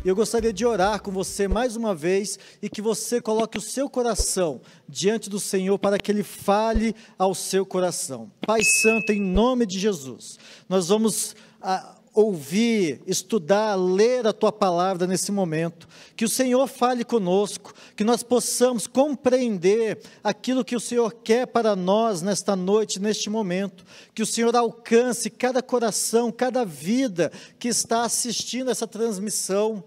E eu gostaria de orar com você mais uma vez e que você coloque o seu coração diante do Senhor para que Ele fale ao seu coração. Pai Santo, em nome de Jesus, nós vamos ouvir, estudar, ler a Tua palavra nesse momento, que o Senhor fale conosco, que nós possamos compreender aquilo que o Senhor quer para nós nesta noite, neste momento, que o Senhor alcance cada coração, cada vida que está assistindo essa transmissão.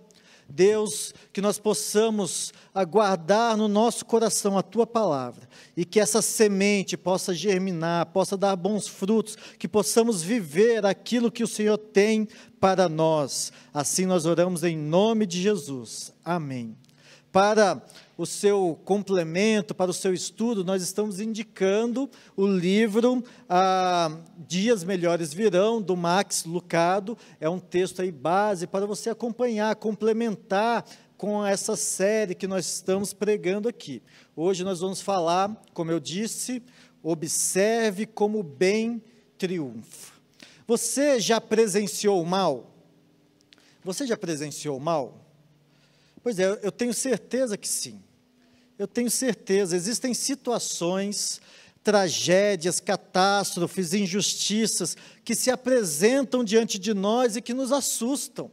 Deus, que nós possamos aguardar no nosso coração a Tua palavra, e que essa semente possa germinar, possa dar bons frutos, que possamos viver aquilo que o Senhor tem para nós. Assim nós oramos em nome de Jesus. Amém. Para o seu complemento, para o seu estudo, nós estamos indicando o livro Dias Melhores Virão, do Max Lucado. É um texto aí base para você acompanhar, complementar com essa série que nós estamos pregando aqui. Hoje nós vamos falar, como eu disse, observe como o bem triunfa. Você já presenciou o mal? Você já presenciou o mal? Pois é, eu tenho certeza que sim. Eu tenho certeza, existem situações, tragédias, catástrofes, injustiças que se apresentam diante de nós e que nos assustam.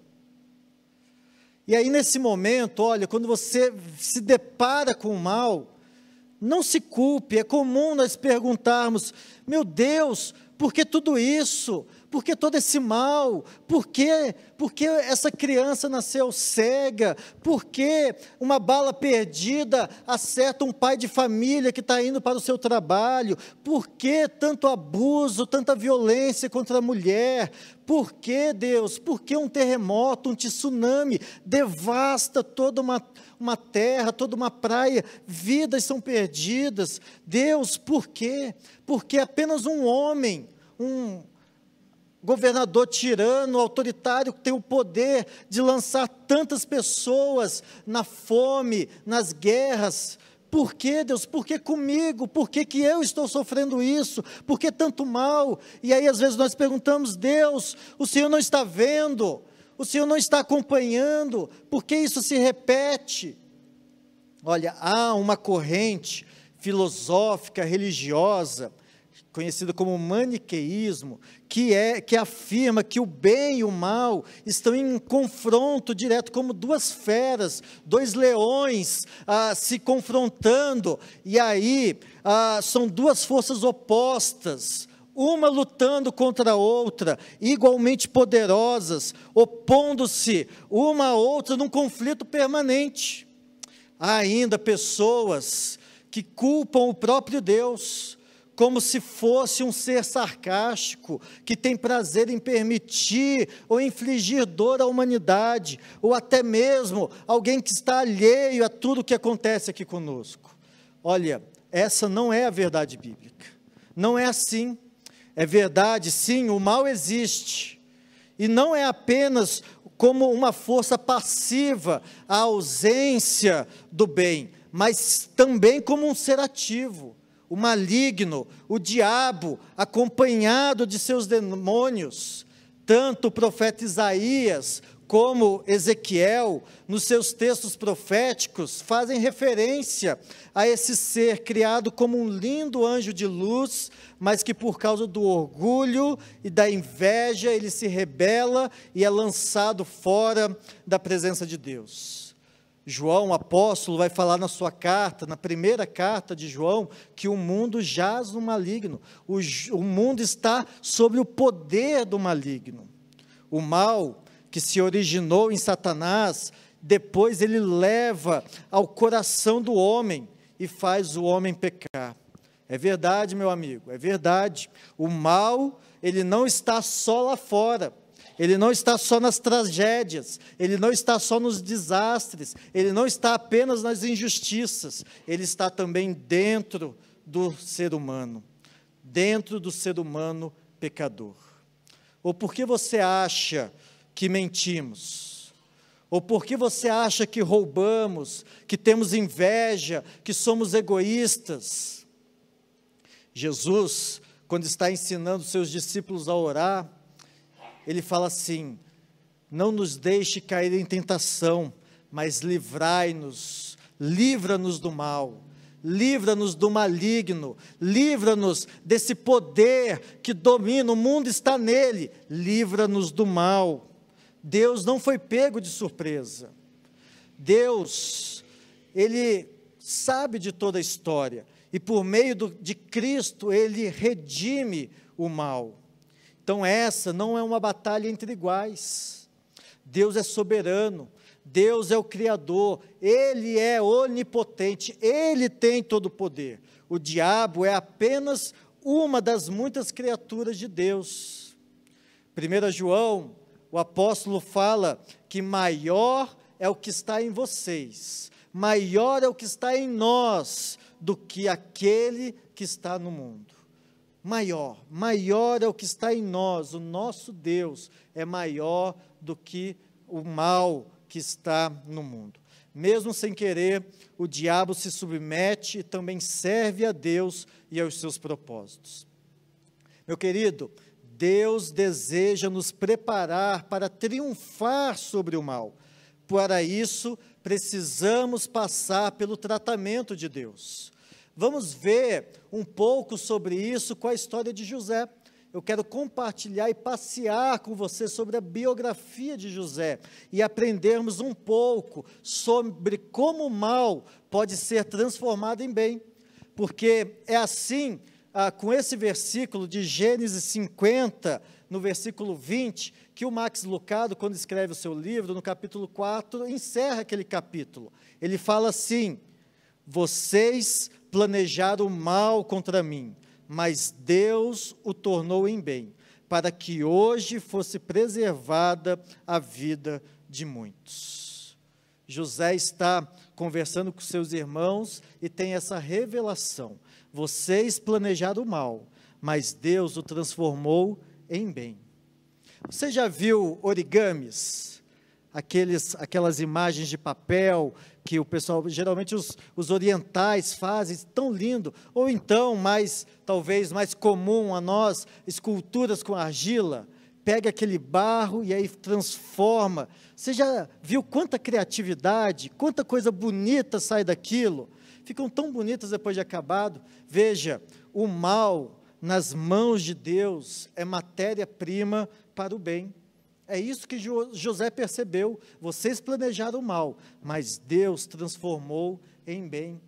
E aí nesse momento, olha, quando você se depara com o mal, não se culpe. É comum nós perguntarmos: meu Deus, por que tudo isso? Por que todo esse mal? Por que essa criança nasceu cega? Por que uma bala perdida acerta um pai de família que está indo para o seu trabalho? Por que tanto abuso, tanta violência contra a mulher? Por que, Deus? Por que um terremoto, um tsunami devasta toda uma terra, toda uma praia? Vidas são perdidas. Deus, por quê? Porque apenas um homem, um governador tirano, autoritário, que tem o poder de lançar tantas pessoas na fome, nas guerras. Por que, Deus? Por que comigo? Por que eu estou sofrendo isso? Por que tanto mal? E aí às vezes nós perguntamos: Deus, o Senhor não está vendo? O Senhor não está acompanhando? Por que isso se repete? Olha, há uma corrente filosófica, religiosa, conhecido como maniqueísmo, que afirma que o bem e o mal estão em confronto direto, como duas feras, dois leões se confrontando, e aí são duas forças opostas, uma lutando contra a outra, igualmente poderosas, opondo-se uma à outra num conflito permanente. Há ainda pessoas que culpam o próprio Deus, como se fosse um ser sarcástico, que tem prazer em permitir ou infligir dor à humanidade, ou até mesmo alguém que está alheio a tudo o que acontece aqui conosco. Olha, essa não é a verdade bíblica, não é assim. É verdade, sim, o mal existe, e não é apenas como uma força passiva, a ausência do bem, mas também como um ser ativo. O maligno, o diabo, acompanhado de seus demônios. Tanto o profeta Isaías como Ezequiel, nos seus textos proféticos, fazem referência a esse ser criado como um lindo anjo de luz, mas que por causa do orgulho e da inveja, ele se rebela e é lançado fora da presença de Deus. João, o apóstolo, vai falar na sua carta, na primeira carta de João, que o mundo jaz no maligno, o mundo está sob o poder do maligno. O mal que se originou em Satanás, depois ele leva ao coração do homem e faz o homem pecar. É verdade, meu amigo, é verdade. O mal, ele não está só lá fora. Ele não está só nas tragédias, ele não está só nos desastres, ele não está apenas nas injustiças, ele está também dentro do ser humano pecador. Ou por que você acha que mentimos? Ou por que você acha que roubamos, que temos inveja, que somos egoístas? Jesus, quando está ensinando seus discípulos a orar, ele fala assim: não nos deixe cair em tentação, mas livrai-nos, livra-nos do mal, livra-nos do maligno, livra-nos desse poder que domina, o mundo está nele, livra-nos do mal. Deus não foi pego de surpresa. Deus, Ele sabe de toda a história, e por meio de Cristo, Ele redime o mal. Então essa não é uma batalha entre iguais. Deus é soberano, Deus é o Criador, Ele é onipotente, Ele tem todo o poder. O diabo é apenas uma das muitas criaturas de Deus. 1 João, o apóstolo fala que maior é o que está em vocês, maior é o que está em nós, do que aquele que está no mundo. Maior é o que está em nós, o nosso Deus é maior do que o mal que está no mundo. Mesmo sem querer, o diabo se submete e também serve a Deus e aos seus propósitos. Meu querido, Deus deseja nos preparar para triunfar sobre o mal. Para isso, precisamos passar pelo tratamento de Deus. Vamos ver um pouco sobre isso com a história de José. Eu quero compartilhar e passear com você sobre a biografia de José e aprendermos um pouco sobre como o mal pode ser transformado em bem. Porque é assim, com esse versículo de Gênesis 50, no versículo 20, que o Max Lucado, quando escreve o seu livro, no capítulo 4, encerra aquele capítulo. Ele fala assim: vocês planejaram mal contra mim, mas Deus o tornou em bem, para que hoje fosse preservada a vida de muitos. José está conversando com seus irmãos e tem essa revelação: vocês planejaram mal, mas Deus o transformou em bem. Você já viu origamis? Aquelas imagens de papel que o pessoal, geralmente os orientais fazem, tão lindo, ou então, talvez mais comum a nós, esculturas com argila, pega aquele barro e aí transforma. Você já viu quanta criatividade, quanta coisa bonita sai daquilo? Ficam tão bonitas depois de acabado. Veja, o mal nas mãos de Deus é matéria-prima para o bem. É isso que José percebeu. Vocês planejaram mal, mas Deus transformou em bem.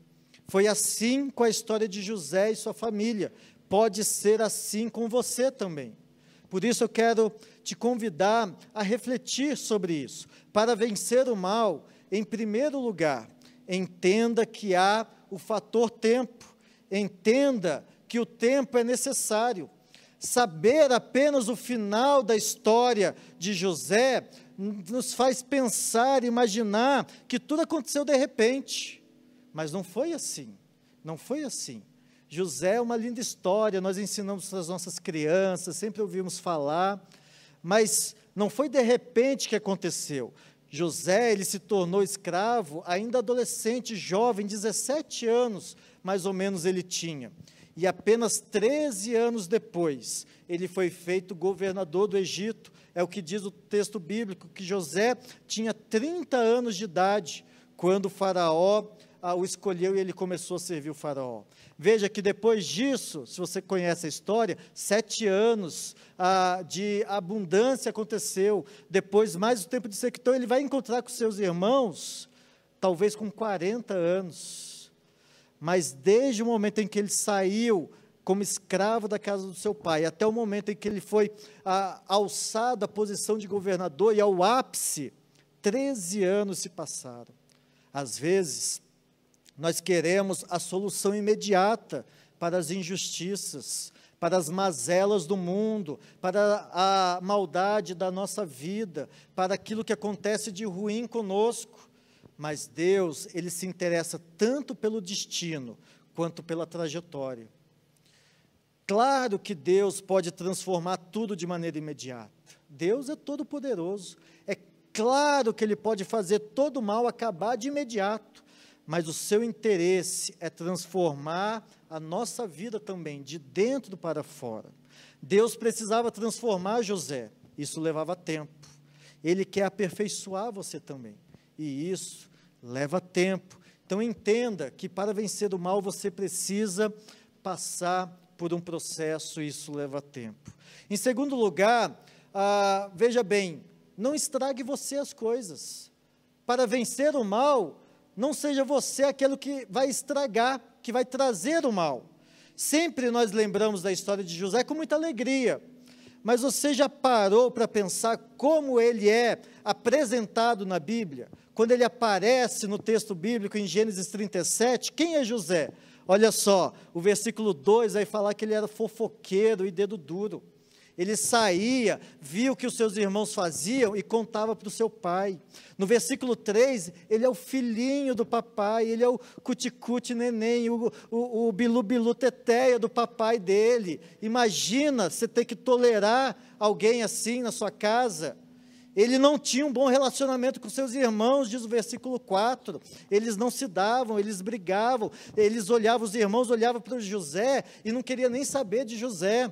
Foi assim com a história de José e sua família. Pode ser assim com você também. Por isso eu quero te convidar a refletir sobre isso. Para vencer o mal, em primeiro lugar, entenda que há o fator tempo. Entenda que o tempo é necessário. Saber apenas o final da história de José nos faz pensar, imaginar que tudo aconteceu de repente, mas não foi assim, não foi assim. José é uma linda história, nós ensinamos para as nossas crianças, sempre ouvimos falar, mas não foi de repente que aconteceu. José, ele se tornou escravo ainda adolescente, jovem, 17 anos, mais ou menos ele tinha. E apenas 13 anos depois, ele foi feito governador do Egito. É o que diz o texto bíblico, que José tinha 30 anos de idade, quando o faraó o escolheu e ele começou a servir o faraó. Veja que depois disso, se você conhece a história, 7 anos de abundância aconteceu. Depois, mais o tempo de sequidão, ele vai encontrar com seus irmãos, talvez com 40 anos. Mas desde o momento em que ele saiu como escravo da casa do seu pai, até o momento em que ele foi alçado à posição de governador e ao ápice, 13 anos se passaram. Às vezes, nós queremos a solução imediata para as injustiças, para as mazelas do mundo, para a maldade da nossa vida, para aquilo que acontece de ruim conosco. Mas Deus, Ele se interessa tanto pelo destino, quanto pela trajetória. Claro que Deus pode transformar tudo de maneira imediata. Deus é todo poderoso. É claro que Ele pode fazer todo o mal acabar de imediato. Mas o seu interesse é transformar a nossa vida também, de dentro para fora. Deus precisava transformar José. Isso levava tempo. Ele quer aperfeiçoar você também, e isso leva tempo. Então entenda que para vencer o mal você precisa passar por um processo, e isso leva tempo. Em segundo lugar, veja bem, não estrague você as coisas. Para vencer o mal, não seja você aquele que vai estragar, que vai trazer o mal. Sempre nós lembramos da história de José com muita alegria, mas você já parou para pensar como ele é apresentado na Bíblia? Quando ele aparece no texto bíblico em Gênesis 37, quem é José? Olha só, o versículo 2 vai falar que ele era fofoqueiro e dedo duro. Ele saía, via o que os seus irmãos faziam e contava para o seu pai. No versículo 3, ele é o filhinho do papai, ele é o cuticute neném, o bilu-bilu teteia do papai dele. Imagina você ter que tolerar alguém assim na sua casa. Ele não tinha um bom relacionamento com seus irmãos, diz o versículo 4. Eles não se davam, eles brigavam, eles olhavam, os irmãos olhavam para o José e não queriam nem saber de José.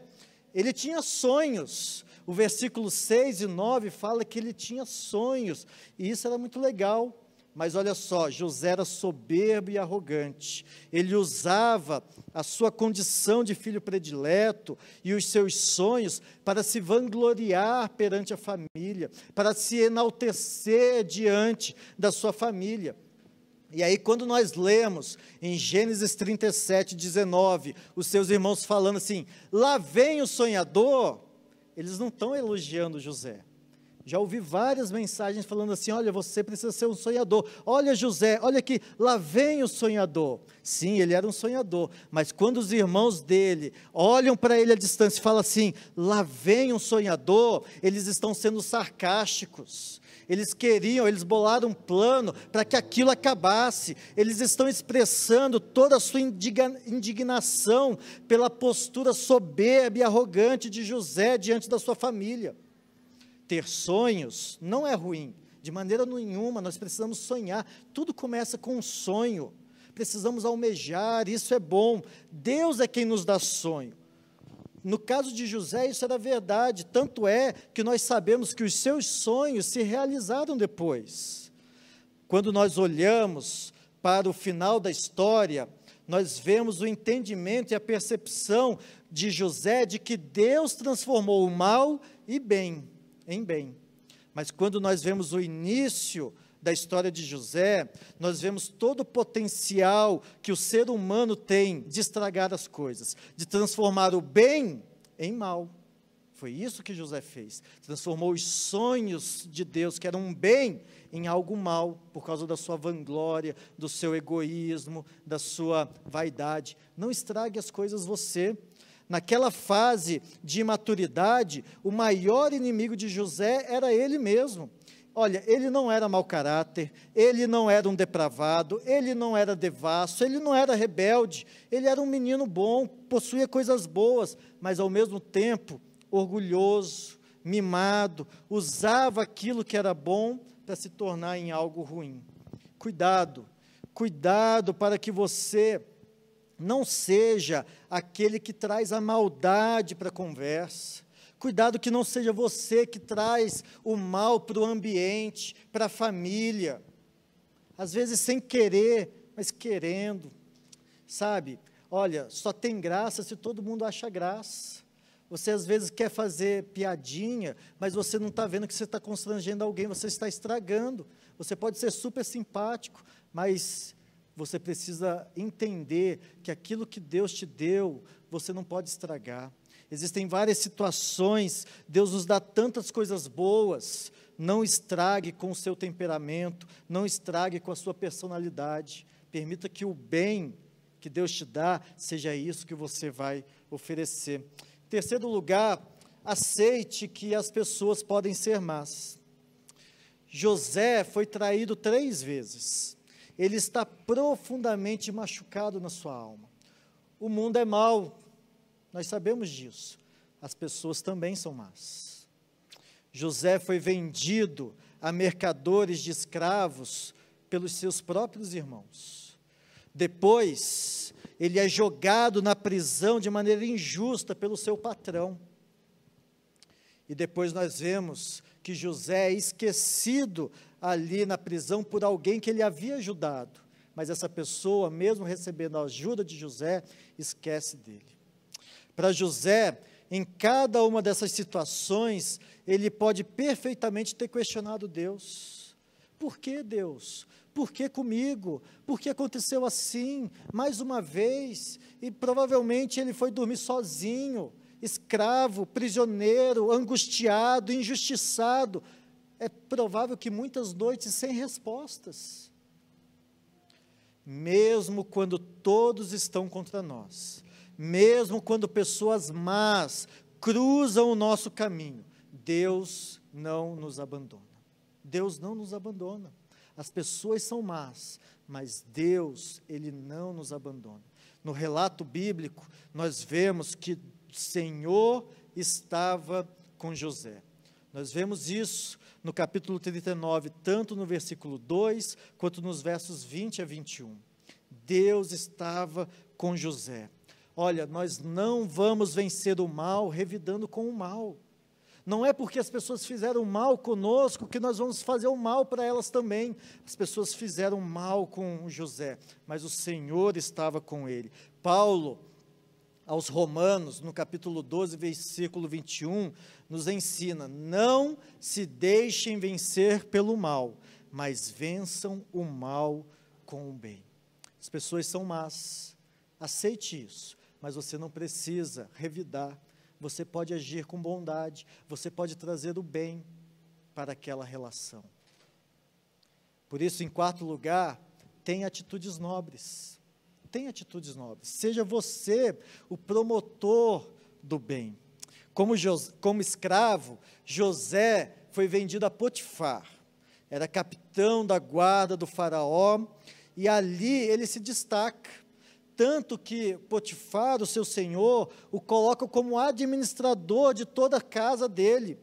Ele tinha sonhos, o versículo 6 e 9 fala que ele tinha sonhos, e isso era muito legal, mas olha só, José era soberbo e arrogante, ele usava a sua condição de filho predileto e os seus sonhos para se vangloriar perante a família, para se enaltecer diante da sua família. E aí, quando nós lemos em Gênesis 37, 19, os seus irmãos falando assim, lá vem o sonhador, eles não estão elogiando José. Já ouvi várias mensagens falando assim, olha, você precisa ser um sonhador. Olha José, olha aqui, lá vem o sonhador. Sim, ele era um sonhador, mas quando os irmãos dele olham para ele à distância e falam assim, lá vem um sonhador, eles estão sendo sarcásticos. Eles bolaram um plano para que aquilo acabasse. Eles estão expressando toda a sua indignação pela postura soberba e arrogante de José diante da sua família. Ter sonhos não é ruim, de maneira nenhuma, nós precisamos sonhar. Tudo começa com um sonho. Precisamos almejar, isso é bom. Deus é quem nos dá sonho. No caso de José, isso era verdade, tanto é que nós sabemos que os seus sonhos se realizaram depois. Quando nós olhamos para o final da história, nós vemos o entendimento e a percepção de José de que Deus transformou o mal e bem em bem. Mas quando nós vemos o início da história de José, nós vemos todo o potencial que o ser humano tem de estragar as coisas, de transformar o bem em mal. Foi isso que José fez, transformou os sonhos de Deus, que eram um bem, em algo mal, por causa da sua vanglória, do seu egoísmo, da sua vaidade. Não estrague as coisas você. Naquela fase de imaturidade, o maior inimigo de José era ele mesmo. Olha, ele não era mau caráter, ele não era um depravado, ele não era devasso, ele não era rebelde, ele era um menino bom, possuía coisas boas, mas ao mesmo tempo orgulhoso, mimado, usava aquilo que era bom para se tornar em algo ruim. Cuidado, cuidado para que você não seja aquele que traz a maldade para a conversa. Cuidado que não seja você que traz o mal para o ambiente, para a família. Às vezes sem querer, mas querendo. Sabe, olha, só tem graça se todo mundo acha graça. Você às vezes quer fazer piadinha, mas você não está vendo que você está constrangendo alguém, você está estragando. Você pode ser super simpático, mas você precisa entender que aquilo que Deus te deu, você não pode estragar. Existem várias situações, Deus nos dá tantas coisas boas, não estrague com o seu temperamento, não estrague com a sua personalidade, permita que o bem que Deus te dá, seja isso que você vai oferecer. Em terceiro lugar, aceite que as pessoas podem ser más. José foi traído 3 vezes, ele está profundamente machucado na sua alma. O mundo é mau, nós sabemos disso, as pessoas também são más. José foi vendido a mercadores de escravos pelos seus próprios irmãos. Depois, ele é jogado na prisão de maneira injusta pelo seu patrão. E depois nós vemos que José é esquecido ali na prisão por alguém que ele havia ajudado. Mas essa pessoa, mesmo recebendo a ajuda de José, esquece dele. Para José, em cada uma dessas situações, ele pode perfeitamente ter questionado Deus. Por que Deus? Por que comigo? Por que aconteceu assim? Mais uma vez, e provavelmente ele foi dormir sozinho, escravo, prisioneiro, angustiado, injustiçado. É provável que muitas noites sem respostas. Mesmo quando todos estão contra nós, mesmo quando pessoas más cruzam o nosso caminho, Deus não nos abandona. Deus não nos abandona. As pessoas são más, mas Deus, Ele não nos abandona. No relato bíblico, nós vemos que o Senhor estava com José. Nós vemos isso no capítulo 39, tanto no versículo 2, quanto nos versos 20 a 21. Deus estava com José. Olha, nós não vamos vencer o mal revidando com o mal. Não é porque as pessoas fizeram mal conosco que nós vamos fazer o mal para elas também. As pessoas fizeram mal com José, mas o Senhor estava com ele. Paulo, aos Romanos, no capítulo 12, versículo 21, nos ensina: não se deixem vencer pelo mal, mas vençam o mal com o bem. As pessoas são más, aceite isso, mas você não precisa revidar. Você pode agir com bondade, você pode trazer o bem para aquela relação. Por isso, em quarto lugar, tenha atitudes nobres. Tenha atitudes nobres. Seja você o promotor do bem. Como escravo, José foi vendido a Potifar. Era capitão da guarda do faraó, e ali ele se destaca. Tanto que Potifar, o seu senhor, o coloca como administrador de toda a casa dele.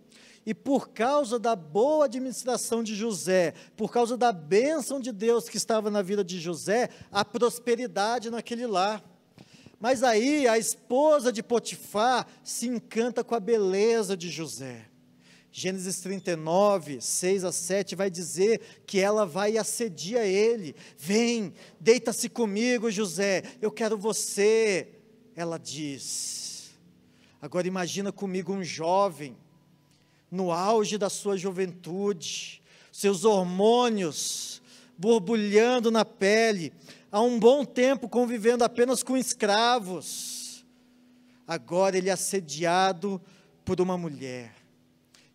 E por causa da boa administração de José, por causa da bênção de Deus que estava na vida de José, há prosperidade naquele lar. Mas aí a esposa de Potifar se encanta com a beleza de José. Gênesis 39, 6 a 7, vai dizer que ela vai assedia ele. Vem, deita-se comigo, José, eu quero você. Ela diz. Agora imagina comigo um jovem, no auge da sua juventude, seus hormônios borbulhando na pele, há um bom tempo convivendo apenas com escravos. Agora ele é assediado por uma mulher.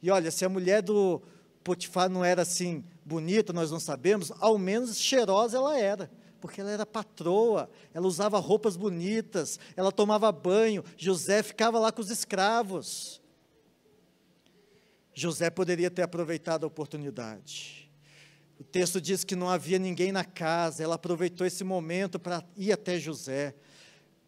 E olha, se a mulher do Potifar não era assim bonita, nós não sabemos, ao menos cheirosa ela era, porque ela era patroa, ela usava roupas bonitas, ela tomava banho, José ficava lá com os escravos. José poderia ter aproveitado a oportunidade. O texto diz que não havia ninguém na casa, ela aproveitou esse momento para ir até José.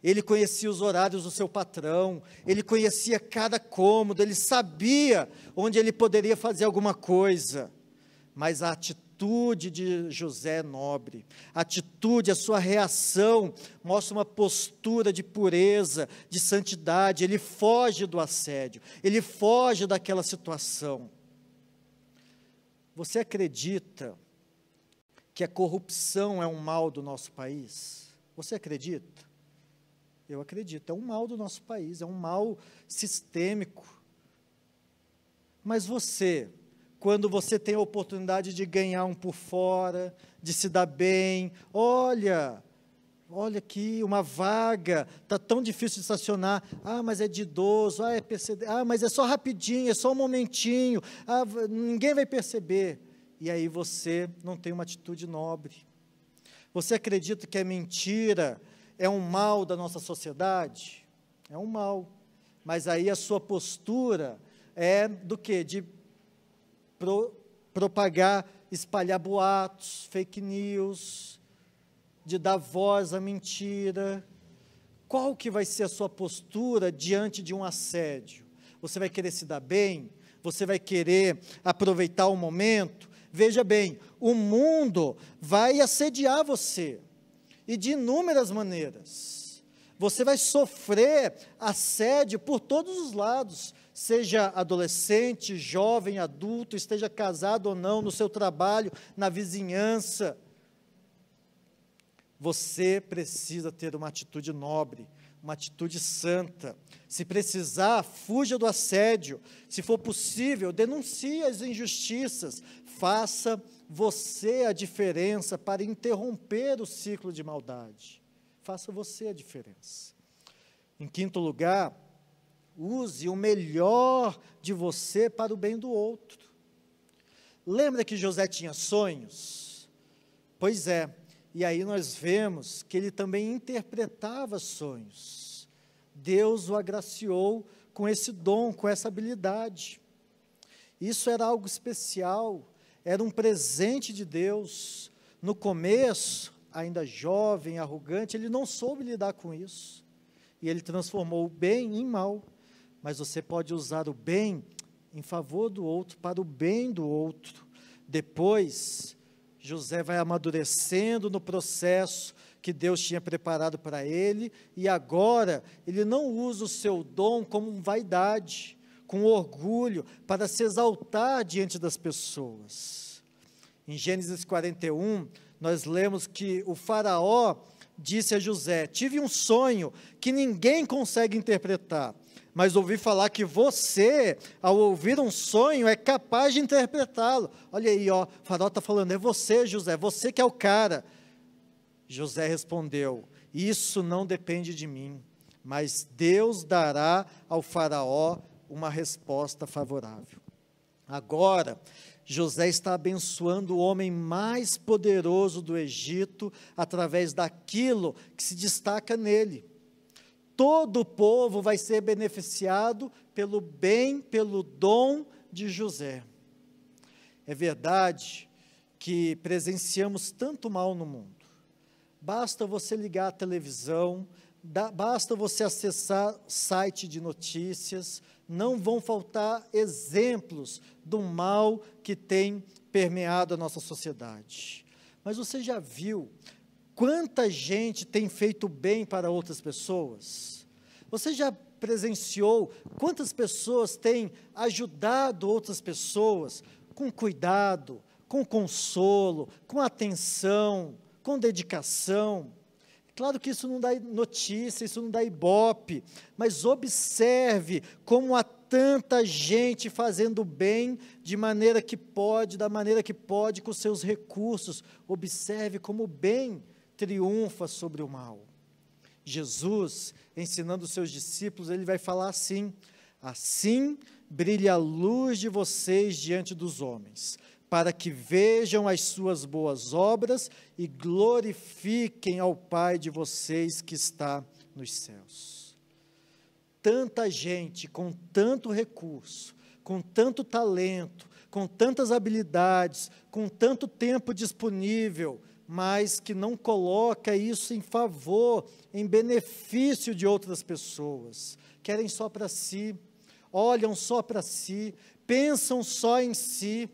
Ele conhecia os horários do seu patrão, ele conhecia cada cômodo, ele sabia onde ele poderia fazer alguma coisa, mas a atitude de José é nobre, a atitude, a sua reação, mostra uma postura de pureza, de santidade. Ele foge do assédio, ele foge daquela situação. Você acredita que a corrupção é um mal do nosso país? Você acredita? Eu acredito, é um mal do nosso país, é um mal sistêmico. Mas você, quando você tem a oportunidade de ganhar um por fora, de se dar bem, olha aqui, uma vaga, está tão difícil de estacionar, mas é de idoso, é PCD, mas é só rapidinho, é só um momentinho, ninguém vai perceber. E aí você não tem uma atitude nobre. Você acredita que a mentira é um mal da nossa sociedade? É um mal, mas aí a sua postura é do quê? De propagar, espalhar boatos, fake news, de dar voz à mentira. Qual que vai ser a sua postura diante de um assédio? Você vai querer se dar bem? Você vai querer aproveitar o momento? Veja bem, o mundo vai assediar você, e de inúmeras maneiras. Você vai sofrer assédio por todos os lados, seja adolescente, jovem, adulto, esteja casado ou não, no seu trabalho, na vizinhança, você precisa ter uma atitude nobre, uma atitude santa. Se precisar, fuja do assédio. Se for possível, denuncie as injustiças. Faça você a diferença para interromper o ciclo de maldade. Faça você a diferença. Em quinto lugar, use o melhor de você para o bem do outro. Lembra que José tinha sonhos? Pois é, e aí nós vemos que ele também interpretava sonhos. Deus o agraciou com esse dom, com essa habilidade. Isso era algo especial, era um presente de Deus. No começo, ainda jovem, arrogante, ele não soube lidar com isso. E ele transformou o bem em mal. Mas você pode usar o bem em favor do outro, para o bem do outro. Depois, José vai amadurecendo no processo que Deus tinha preparado para ele, e agora ele não usa o seu dom como vaidade, com orgulho, para se exaltar diante das pessoas. Em Gênesis 41, nós lemos que o faraó disse a José: tive um sonho que ninguém consegue interpretar, mas ouvi falar que você, ao ouvir um sonho, é capaz de interpretá-lo. Olha aí, ó, o faraó está falando, é você, José, você que é o cara. José respondeu: isso não depende de mim, mas Deus dará ao faraó uma resposta favorável. Agora, José está abençoando o homem mais poderoso do Egito, através daquilo que se destaca nele. Todo o povo vai ser beneficiado pelo bem, pelo dom de José. É verdade que presenciamos tanto mal no mundo. Basta você ligar a televisão, basta você acessar site de notícias, não vão faltar exemplos do mal que tem permeado a nossa sociedade. Mas você já viu quanta gente tem feito bem para outras pessoas? Você já presenciou quantas pessoas têm ajudado outras pessoas com cuidado, com consolo, com atenção, com dedicação? Claro que isso não dá notícia, isso não dá ibope, mas observe como há tanta gente fazendo bem de maneira que pode, da maneira que pode, com seus recursos. Observe como o bem triunfa sobre o mal. Jesus, ensinando os seus discípulos, ele vai falar assim: assim brilha a luz de vocês diante dos homens, para que vejam as suas boas obras e glorifiquem ao Pai de vocês que está nos céus. Tanta gente com tanto recurso, com tanto talento, com tantas habilidades, com tanto tempo disponível, mas que não coloca isso em favor, em benefício de outras pessoas. Querem só para si, olham só para si, pensam só em si.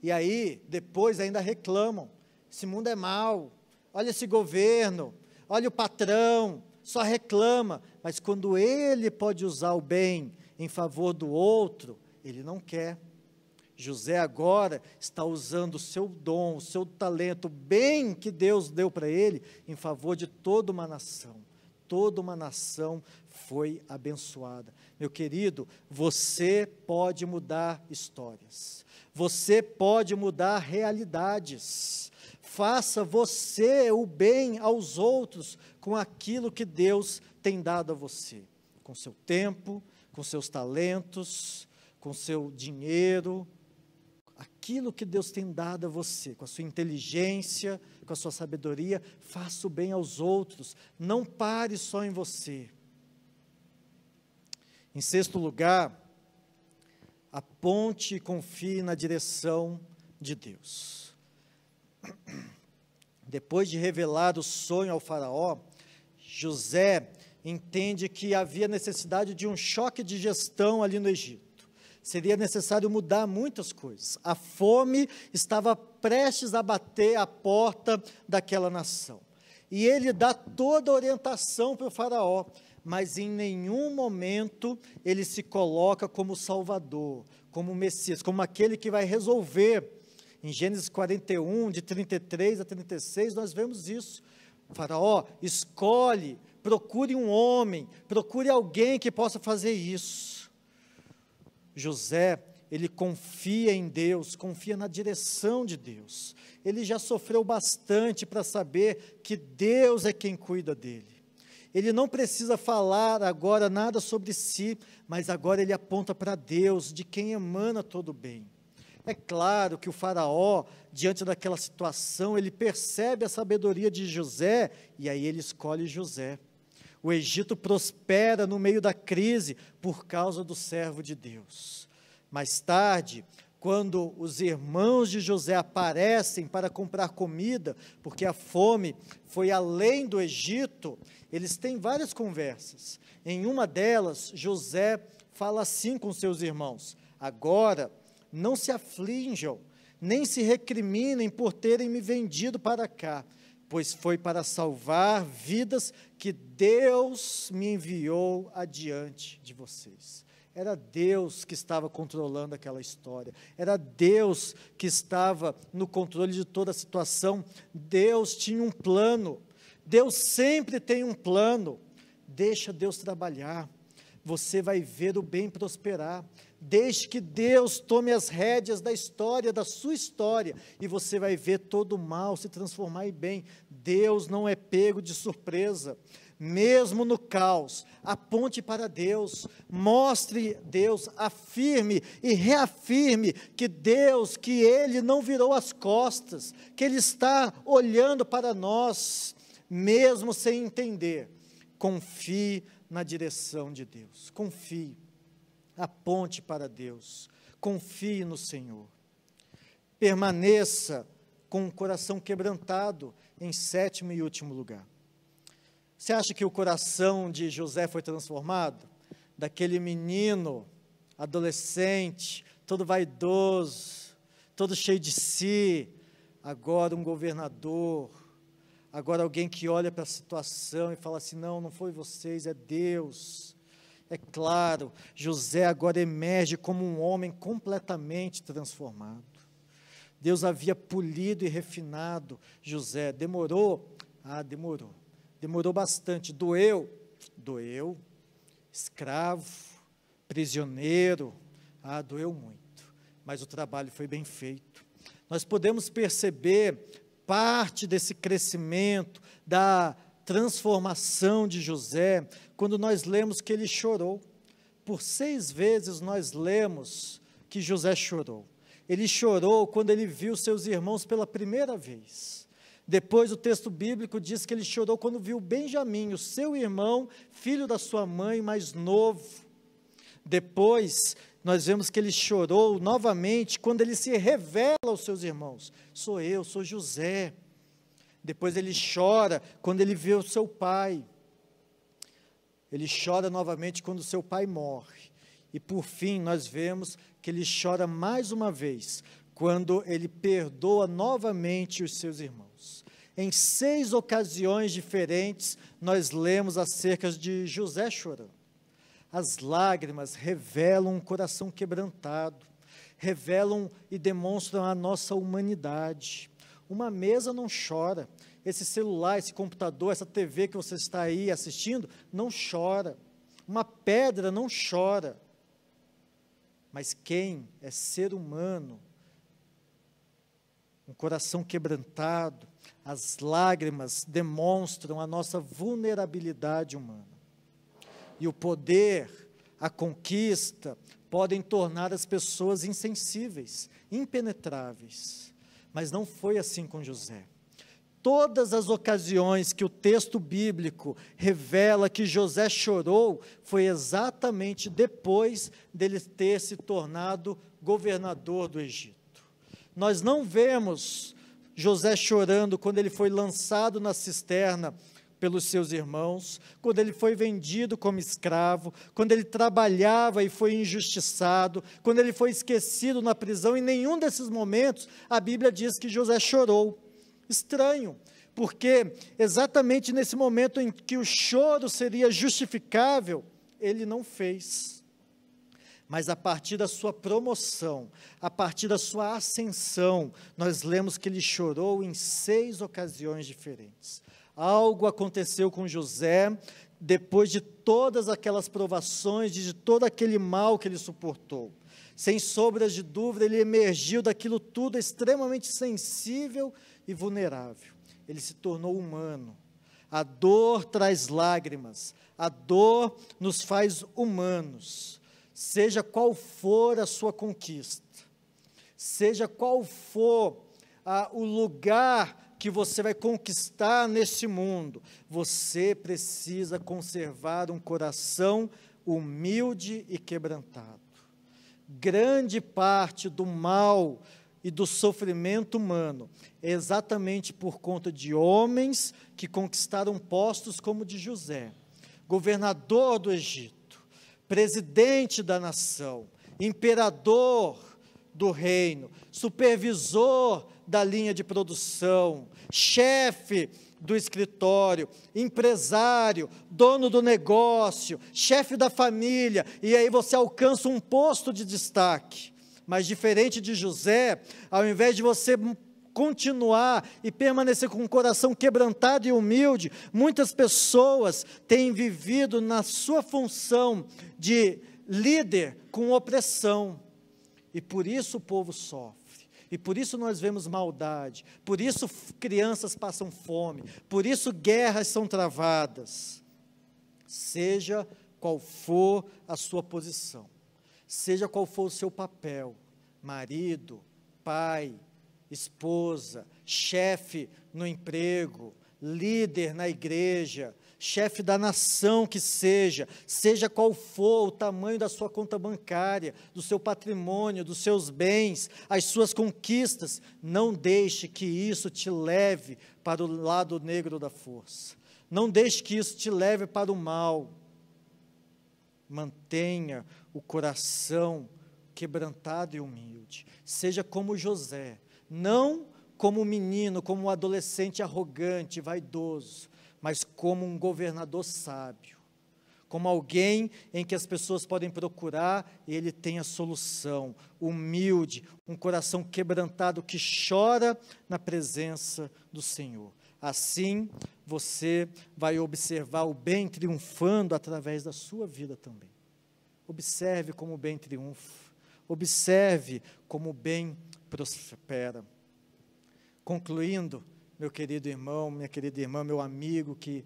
E aí, depois ainda reclamam: esse mundo é mau, olha esse governo, olha o patrão, só reclama. Mas quando ele pode usar o bem em favor do outro, ele não quer. José agora está usando o seu dom, o seu talento, o bem que Deus deu para ele, em favor de toda uma nação. Toda uma nação foi abençoada. Meu querido, você pode mudar histórias. Você pode mudar realidades. Faça você o bem aos outros com aquilo que Deus tem dado a você. Com seu tempo, com seus talentos, com seu dinheiro, aquilo que Deus tem dado a você, com a sua inteligência, com a sua sabedoria, faça o bem aos outros, não pare só em você. Em sexto lugar, aponte e confie na direção de Deus. Depois de revelar o sonho ao faraó, José entende que havia necessidade de um choque de gestão ali no Egito. Seria necessário mudar muitas coisas. A fome estava prestes a bater a porta daquela nação. E ele dá toda a orientação para o faraó, mas em nenhum momento ele se coloca como Salvador, como Messias, como aquele que vai resolver. Em Gênesis 41, de 33 a 36, nós vemos isso. O faraó escolhe, procure um homem, procure alguém que possa fazer isso. José, ele confia em Deus, confia na direção de Deus. Ele já sofreu bastante para saber que Deus é quem cuida dele. Ele não precisa falar agora nada sobre si, mas agora ele aponta para Deus, de quem emana todo o bem. É claro que o faraó, diante daquela situação, ele percebe a sabedoria de José, e aí ele escolhe José. O Egito prospera no meio da crise por causa do servo de Deus. Mais tarde, quando os irmãos de José aparecem para comprar comida, porque a fome foi além do Egito, eles têm várias conversas. Em uma delas, José fala assim com seus irmãos: agora não se aflijam, nem se recriminem por terem me vendido para cá, pois foi para salvar vidas que Deus me enviou adiante de vocês. Era Deus que estava controlando aquela história, era Deus que estava no controle de toda a situação. Deus tinha um plano, Deus sempre tem um plano. Deixa Deus trabalhar, você vai ver o bem prosperar. Deixe que Deus tome as rédeas da história, da sua história, e você vai ver todo o mal se transformar em bem. Deus não é pego de surpresa. Mesmo no caos, aponte para Deus, mostre Deus, afirme e reafirme que Deus, que Ele não virou as costas, que Ele está olhando para nós, mesmo sem entender. Confie na direção de Deus, confie, aponte para Deus, confie no Senhor. Permaneça com o coração quebrantado, em sétimo e último lugar. Você acha que o coração de José foi transformado? Daquele menino, adolescente, todo vaidoso, todo cheio de si, agora um governador, agora alguém que olha para a situação e fala assim: não, não foi vocês, é Deus. É claro, José agora emerge como um homem completamente transformado. Deus havia polido e refinado José. Demorou? Demorou. Demorou bastante. Doeu? Doeu. Escravo, prisioneiro, doeu muito. Mas o trabalho foi bem feito. Nós podemos perceber parte desse crescimento, da transformação de José, quando nós lemos que ele chorou. Por 6 vezes nós lemos que José chorou. Ele chorou quando ele viu seus irmãos pela primeira vez. Depois o texto bíblico diz que ele chorou quando viu Benjamim, o seu irmão, filho da sua mãe, mais novo. Depois nós vemos que ele chorou novamente quando ele se revela aos seus irmãos: sou eu, sou José. Depois ele chora quando ele vê o seu pai. Ele chora novamente quando o seu pai morre. E por fim nós vemos que ele chora mais uma vez quando ele perdoa novamente os seus irmãos. Em 6 ocasiões diferentes nós lemos acerca de José chorando. As lágrimas revelam um coração quebrantado, revelam e demonstram a nossa humanidade. Uma mesa não chora, esse celular, esse computador, essa TV que você está aí assistindo, não chora. Uma pedra não chora. Mas quem é ser humano, um coração quebrantado, as lágrimas demonstram a nossa vulnerabilidade humana. E o poder, a conquista, podem tornar as pessoas insensíveis, impenetráveis. Mas não foi assim com José. Todas as ocasiões que o texto bíblico revela que José chorou, foi exatamente depois dele ter se tornado governador do Egito. Nós não vemos José chorando quando ele foi lançado na cisterna pelos seus irmãos, quando ele foi vendido como escravo, quando ele trabalhava e foi injustiçado, quando ele foi esquecido na prisão. Em nenhum desses momentos a Bíblia diz que José chorou. Estranho, porque exatamente nesse momento em que o choro seria justificável, ele não fez. Mas a partir da sua promoção, a partir da sua ascensão, nós lemos que ele chorou em 6 ocasiões diferentes. Algo aconteceu com José, depois de todas aquelas provações, de todo aquele mal que ele suportou. Sem sombras de dúvida, ele emergiu daquilo tudo extremamente sensível e vulnerável. Ele se tornou humano. A dor traz lágrimas, a dor nos faz humanos. Seja qual for a sua conquista, seja qual for o lugar que você vai conquistar nesse mundo, você precisa conservar um coração humilde e quebrantado. Grande parte do mal e do sofrimento humano é exatamente por conta de homens que conquistaram postos como o de José, governador do Egito, presidente da nação, imperador do reino, supervisor da linha de produção, chefe do escritório, empresário, dono do negócio, chefe da família, e aí você alcança um posto de destaque. Mas diferente de José, ao invés de você continuar e permanecer com um coração quebrantado e humilde, muitas pessoas têm vivido na sua função de líder com opressão, e por isso o povo sofre. E por isso nós vemos maldade, por isso crianças passam fome, por isso guerras são travadas. Seja qual for a sua posição, seja qual for o seu papel, marido, pai, esposa, chefe no emprego, líder na igreja, chefe da nação que seja qual for o tamanho da sua conta bancária, do seu patrimônio, dos seus bens, as suas conquistas, não deixe que isso te leve para o lado negro da força, não deixe que isso te leve para o mal. Mantenha o coração quebrantado e humilde, seja como José, não como um menino, como um adolescente arrogante, vaidoso, mas como um governador sábio, como alguém em que as pessoas podem procurar e ele tem a solução, humilde, um coração quebrantado que chora na presença do Senhor. Assim, você vai observar o bem triunfando através da sua vida também. Observe como o bem triunfa, observe como o bem prospera. Concluindo, meu querido irmão, minha querida irmã, meu amigo que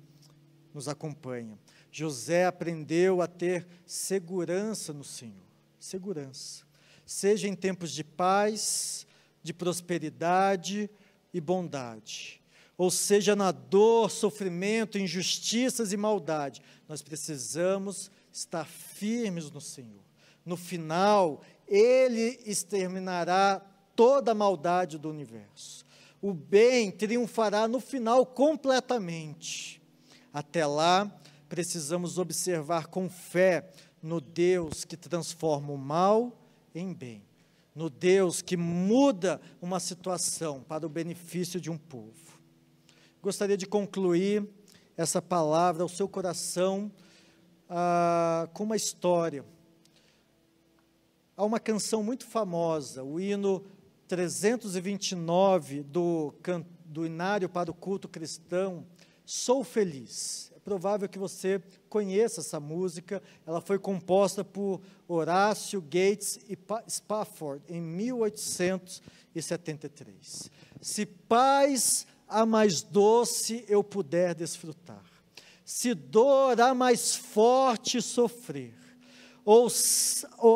nos acompanha, José aprendeu a ter segurança no Senhor, segurança, seja em tempos de paz, de prosperidade e bondade, ou seja na dor, sofrimento, injustiças e maldade, nós precisamos estar firmes no Senhor. No final, Ele exterminará toda a maldade do universo. O bem triunfará no final completamente. Até lá, precisamos observar com fé no Deus que transforma o mal em bem, no Deus que muda uma situação para o benefício de um povo. Gostaria de concluir essa palavra ao seu coração com uma história. Há uma canção muito famosa, o hino 329 do Inário para o Culto Cristão, Sou Feliz. É provável que você conheça essa música, ela foi composta por Horácio Gates e Spafford em 1873. Se paz a mais doce eu puder desfrutar, se dor a mais forte sofrer, ou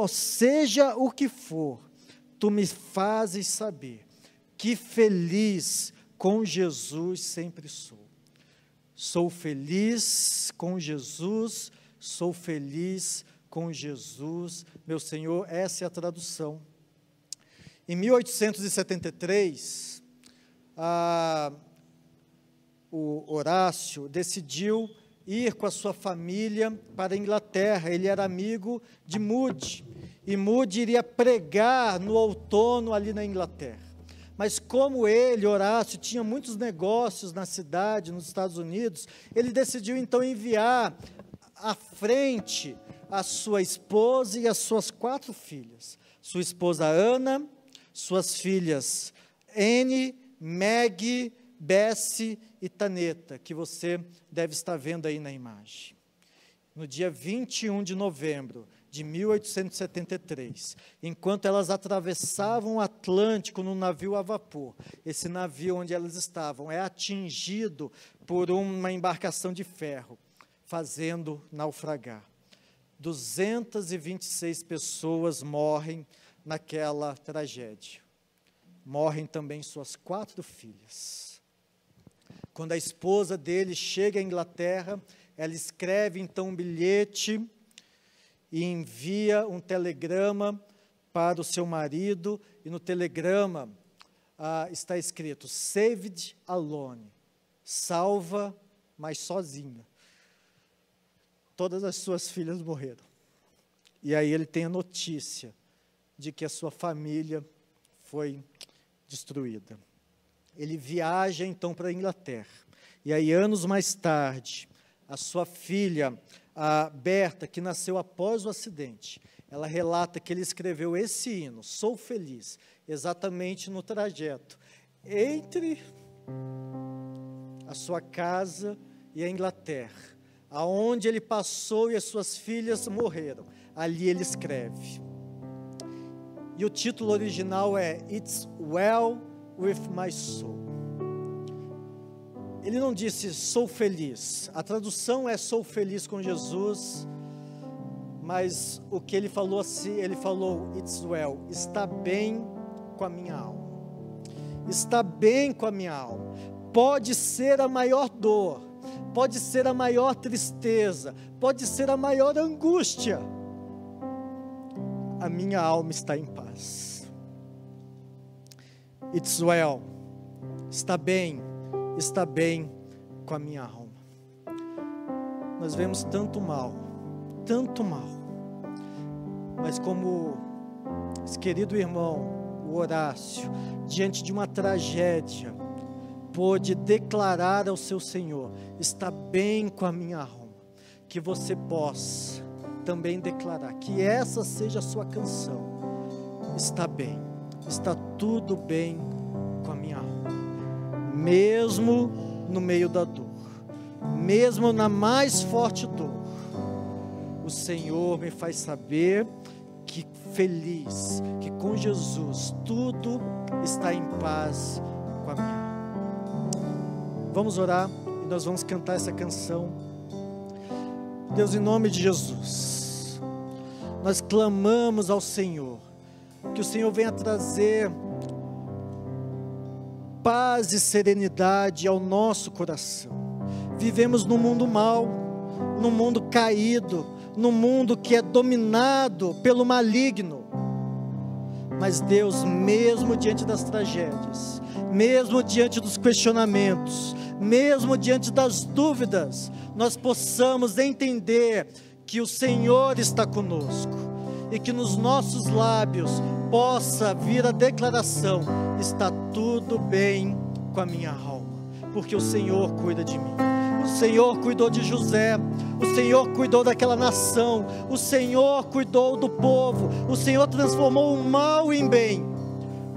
seja o que for, tu me fazes saber que feliz com Jesus sempre sou. Sou feliz com Jesus, sou feliz com Jesus, meu Senhor, essa é a tradução. Em 1873, o Horácio decidiu ir com a sua família para a Inglaterra, ele era amigo de Moody, e Moody iria pregar no outono ali na Inglaterra. Mas como ele, Horácio, tinha muitos negócios na cidade, nos Estados Unidos, ele decidiu então enviar à frente a sua esposa e as suas 4 filhas. Sua esposa Ana, suas filhas Anne, Meg, Bessie e Taneta, que você deve estar vendo aí na imagem. No dia 21 de novembro de 1873, enquanto elas atravessavam o Atlântico num navio a vapor, esse navio onde elas estavam é atingido por uma embarcação de ferro, fazendo naufragar. 226 pessoas morrem naquela tragédia. Morrem também suas 4 filhas. Quando a esposa dele chega à Inglaterra, ela escreve então um bilhete e envia um telegrama para o seu marido, e no telegrama está escrito: saved alone, salva, mas sozinha. Todas as suas filhas morreram. E aí ele tem a notícia de que a sua família foi destruída. Ele viaja então para a Inglaterra. E aí, anos mais tarde, a sua filha, a Berta, que nasceu após o acidente, ela relata que ele escreveu esse hino, Sou Feliz, exatamente no trajeto entre a sua casa e a Inglaterra, aonde ele passou e as suas filhas morreram. Ali ele escreve. E o título original é It's Well With My Soul. Ele não disse sou feliz, a tradução é sou feliz com Jesus, mas o que ele falou assim, ele falou it's well, está bem com a minha alma, está bem com a minha alma. Pode ser a maior dor, pode ser a maior tristeza, pode ser a maior angústia, a minha alma está em paz. It's well, está bem com a minha alma. Nós vemos tanto mal, mas como esse querido irmão, o Horácio, diante de uma tragédia, pôde declarar ao seu Senhor, está bem com a minha alma, que você possa também declarar, que essa seja a sua canção, está bem, está tudo bem com a minha alma, mesmo no meio da dor, mesmo na mais forte dor, o Senhor me faz saber que feliz, que com Jesus tudo está em paz com a minha alma. Vamos orar e nós vamos cantar essa canção. Deus, em nome de Jesus, nós clamamos ao Senhor, que o Senhor venha trazer paz e serenidade ao nosso coração. Vivemos num mundo mau, num mundo caído, num mundo que é dominado pelo maligno. Mas Deus, mesmo diante das tragédias, mesmo diante dos questionamentos, mesmo diante das dúvidas, nós possamos entender que o Senhor está conosco e que nos nossos lábios possa vir a declaração: está tudo bem com a minha alma, porque o Senhor cuida de mim. O Senhor cuidou de José, o Senhor cuidou daquela nação, o Senhor cuidou do povo, o Senhor transformou o mal em bem.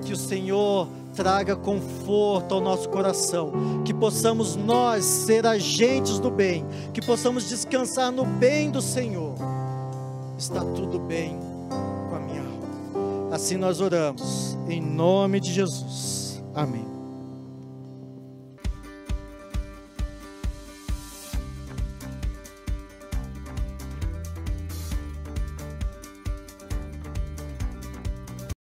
Que o Senhor traga conforto ao nosso coração, que possamos nós ser agentes do bem, que possamos descansar no bem do Senhor. Está tudo bem com a minha alma. Assim nós oramos, em nome de Jesus. Amém.